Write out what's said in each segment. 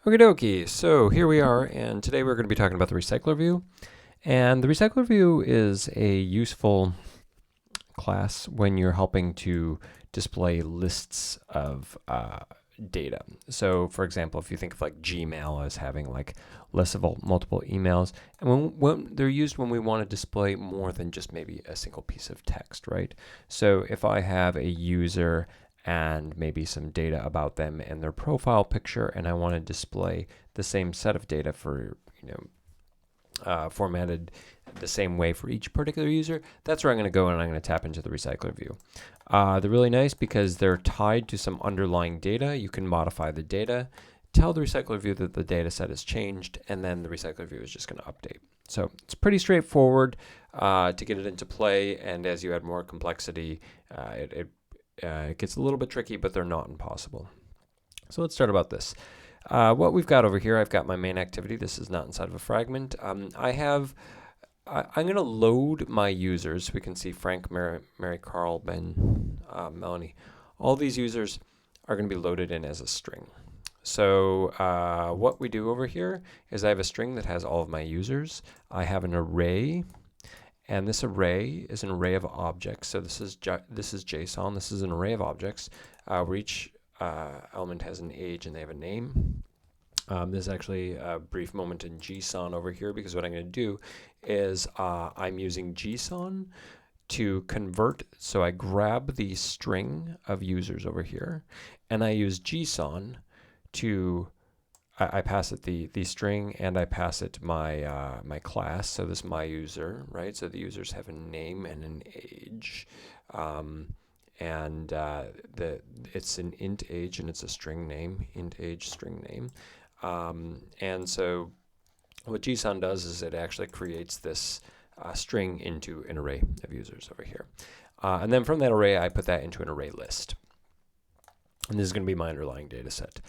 Okie dokie, so here we are, and today we're going to be talking about the RecyclerView. And the RecyclerView is a useful class when you're helping to display lists of data. So, for example, if you think of like Gmail as having like lists of multiple emails, and when they're used when we want to display more than just maybe a single piece of text, right? So if I have a user and maybe some data about them and their profile picture, and I want to display the same set of data for, formatted the same way for each particular user, that's where I'm going to go and I'm going to tap into the RecyclerView. They're really nice because they're tied to some underlying data. You can modify the data, tell the RecyclerView that the data set has changed, and then the RecyclerView is just going to update. So it's pretty straightforward to get it into play, and as you add more complexity, it gets a little bit tricky, but they're not impossible. So let's start about this. What we've got over here, I've got my main activity. This is not inside of a fragment. I'm going to load my users. We can see Frank, Mary, Carl, Ben, Melanie. All these users are going to be loaded in as a string. So what we do over here is I have a string that has all of my users. I have an array. And this array is an array of objects. So this is JSON. This is an array of objects where each element has an age and they have a name. There's actually a brief moment in JSON over here because what I'm going to do is I'm using JSON to convert. So I grab the string of users over here, and I use JSON to I pass it the string, and I pass it my my class. So this is my user, right? So the users have a name and an age, it's an int age and it's a string name, int age string name. And so what JSON does is it actually creates this string into an array of users over here, and then from that array I put that into an array list, and this is going to be my underlying data set.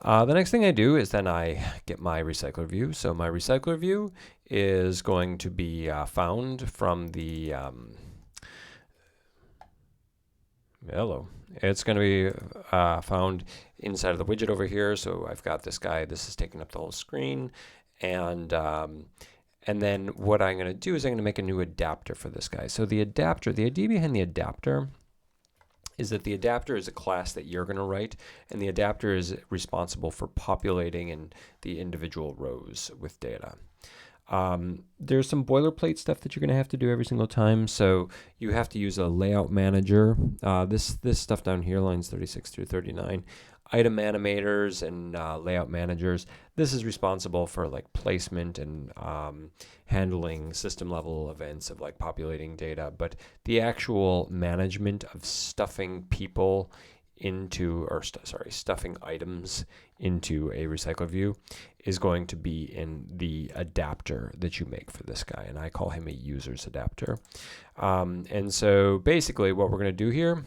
The next thing I do is then I get my RecyclerView. So my RecyclerView is going to be found from the It's going to be found inside of the widget over here. So I've got this guy. This is taking up the whole screen, and then what I'm going to do is I'm going to make a new adapter for this guy. So the adapter, the idea behind the adapter is that the adapter is a class that you're going to write, and the adapter is responsible for populating in the individual rows with data. There's some boilerplate stuff that you're going to have to do every single time. So you have to use a layout manager. This stuff down here, lines 36 through 39. Item animators and layout managers. This is responsible for like placement and handling system level events of like populating data. But the actual management of stuffing people into, stuffing items into a RecyclerView is going to be in the adapter that you make for this guy, and I call him a users adapter. And so basically what we're going to do here,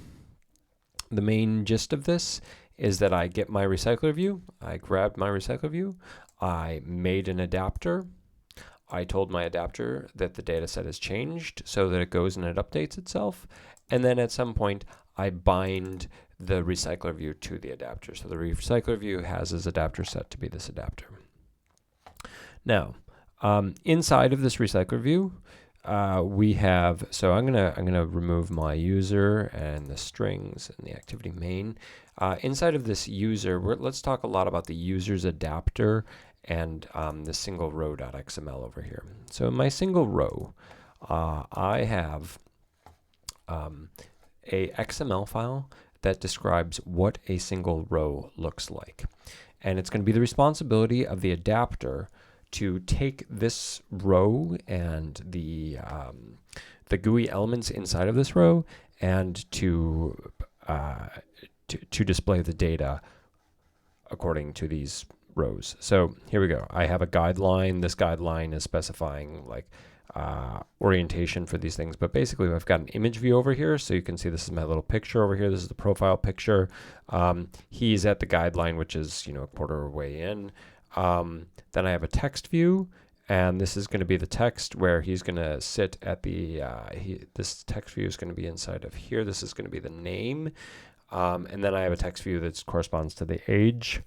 the main gist of this is that I get my RecyclerView, I grabbed my RecyclerView, I made an adapter, I told my adapter that the data set has changed so that it goes and it updates itself, and then at some point I bind the RecyclerView to the adapter. So the RecyclerView has his adapter set to be this adapter. Now, inside of this RecyclerView, we have, so I'm gonna remove my user and the strings and the activity main. Inside of this user, let's talk a lot about the user's adapter and the single row.xml over here. So in my single row, I have a XML file that describes what a single row looks like. And it's going to be the responsibility of the adapter to take this row and the GUI elements inside of this row and to display the data according to these rows. So here we go. I have a guideline. This guideline is specifying like orientation for these things, but basically I've got an image view over here, so you can see this is my little picture over here. This is the profile picture. He's at the guideline, which is a quarter way in. Then I have a text view, and this is going to be the text where he's going to sit at the this text view is going to be inside of here. This is going to be the name, and then I have a text view that corresponds to the age.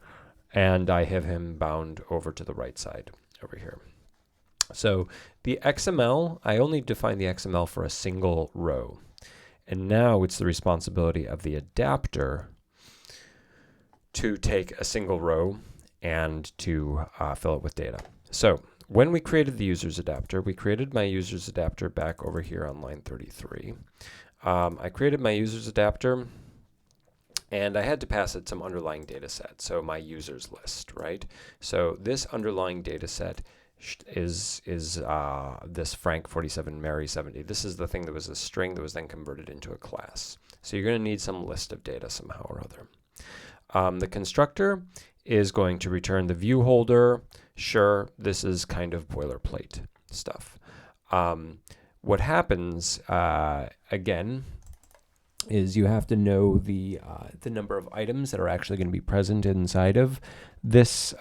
and I have him bound over to the right side over here. So the XML, I only define the XML for a single row. And now it's the responsibility of the adapter to take a single row and to fill it with data. So when we created the users adapter, we created my users adapter back over here on line 33. I created my users adapter, and I had to pass it some underlying data set, so my users list, right? So this underlying data set is this Frank 47, Mary 70. This is the thing that was a string that was then converted into a class. So you're going to need some list of data somehow or other. The constructor is going to return the view holder. Sure, this is kind of boilerplate stuff. What happens, again, is you have to know the number of items that are actually going to be present inside of this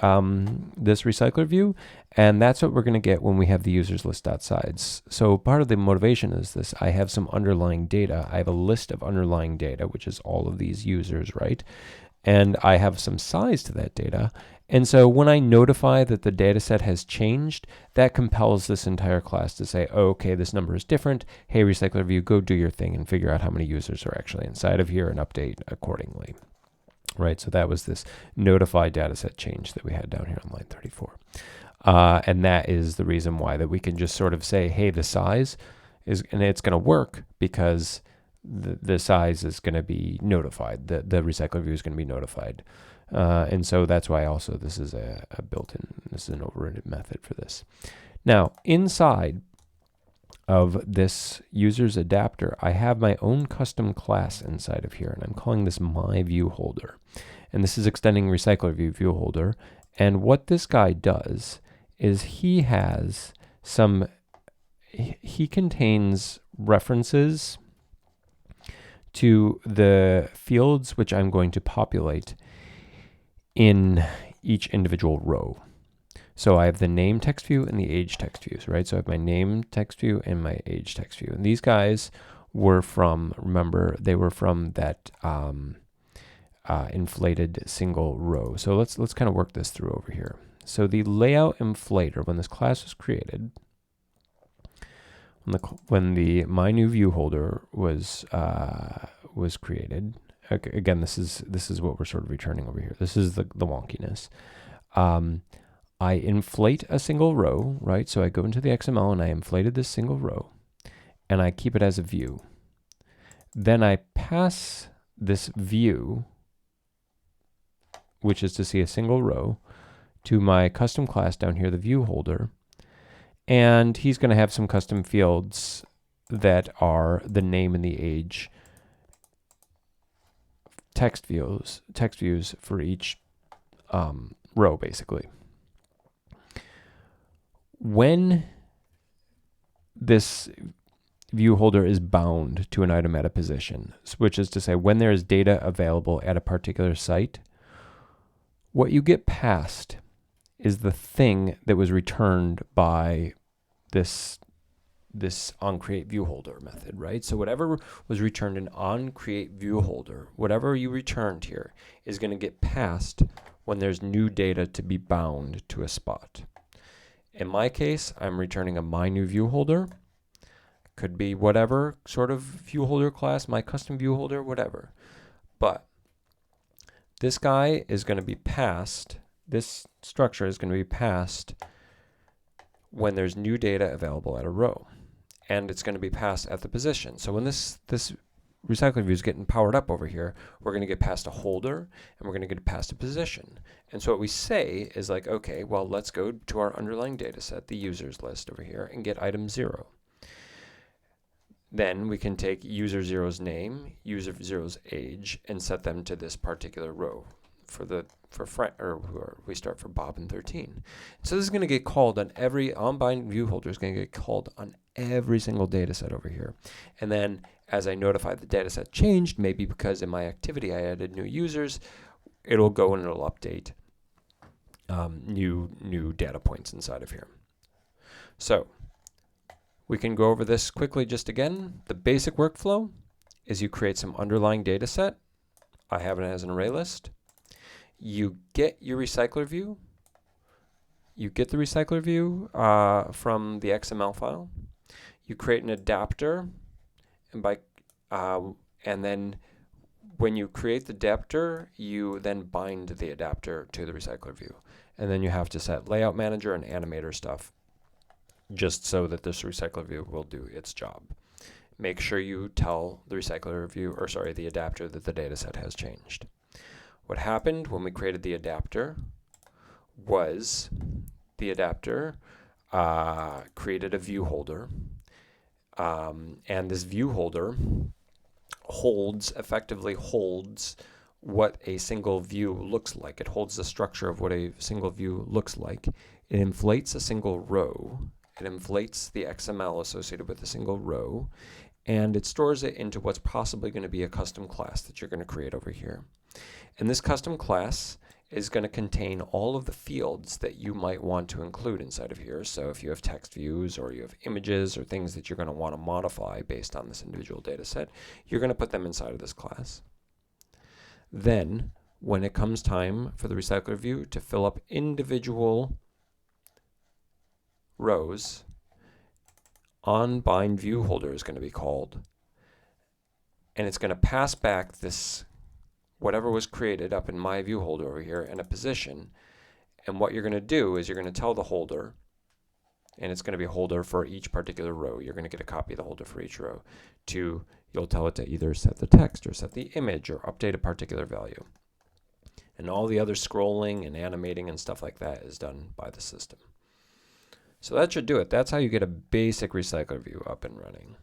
this recycler view, and that's what we're going to get when we have the users list sides. So part of the motivation is this: I have some underlying data. I have a list of underlying data, which is all of these users, right? And I have some size to that data. And so when I notify that the data set has changed, that compels this entire class to say, oh, okay, this number is different. Hey, RecyclerView, go do your thing and figure out how many users are actually inside of here and update accordingly. Right, so that was this notify data set change that we had down here on line 34. And that is the reason why that we can just sort of say, hey, the size is, and it's going to work because the size is going to be notified. The RecyclerView is going to be notified. And so that's why also this is a built-in, this is an overridden method for this. Now, inside of this user's adapter, I have my own custom class inside of here, and I'm calling this my view holder. And this is extending RecyclerView view holder. And what this guy does is he contains references to the fields which I'm going to populate in each individual row. So I have the name text view and the age text views, right? So I have my name text view and my age text view. And these guys were from, remember, they were from that inflated single row. So let's kind of work this through over here. So the layout inflator, when this class was created, when the my new view holder was created, again, this is what we're sort of returning over here. This is the wonkiness. I inflate a single row, right? So I go into the XML and I inflated this single row and I keep it as a view. Then I pass this view, which is to see a single row, to my custom class down here, the view holder. And he's going to have some custom fields that are the name and the age text views for each row, basically. When this view holder is bound to an item at a position, which is to say when there is data available at a particular site, what you get passed is the thing that was returned by this onCreateViewHolder method, right? So whatever was returned in onCreateViewHolder, whatever you returned here is going to get passed when there's new data to be bound to a spot. In my case, I'm returning a myNewViewHolder. Could be whatever sort of viewholder class, my custom viewholder, whatever. But this guy is going to be passed, this structure is going to be passed when there's new data available at a row. And it's going to be passed at the position. So when this RecyclerView is getting powered up over here, we're going to get past a holder and we're going to get past a position. And so what we say is like, okay, well, let's go to our underlying data set, the users list over here, and get item 0. Then we can take user 0's name, user 0's age, and set them to this particular row. We start for Bob and 13. So this is going to get called on every onBind view holder is going to get called on every single data set over here. And then as I notify the data set changed, maybe because in my activity I added new users, it'll go and it'll update new data points inside of here. So we can go over this quickly just again. The basic workflow is you create some underlying data set. I have it as an array list. You get your recycler view. You get the recycler view from the XML file. You create an adapter, and then when you create the adapter, you then bind the adapter to the recycler view. And then you have to set layout manager and animator stuff just so that this recycler view will do its job. Make sure you tell the the adapter that the dataset has changed. What happened when we created the adapter was the adapter created a view holder, and this view holder effectively holds what a single view looks like. It holds the structure of what a single view looks like. It inflates a single row. It inflates the XML associated with a single row, and it stores it into what's possibly going to be a custom class that you're going to create over here. And this custom class is going to contain all of the fields that you might want to include inside of here. So if you have text views or you have images or things that you're going to want to modify based on this individual data set, you're going to put them inside of this class. Then, when it comes time for the recycler view to fill up individual rows, onBind view holder is going to be called, and it's going to pass back this whatever was created up in my view holder over here in a position. And what you're going to do is you're going to tell the holder, and it's going to be a holder for each particular row. You're going to get a copy of the holder for each row. You'll tell it to either set the text or set the image or update a particular value. And all the other scrolling and animating and stuff like that is done by the system. So that should do it. That's how you get a basic recycler view up and running.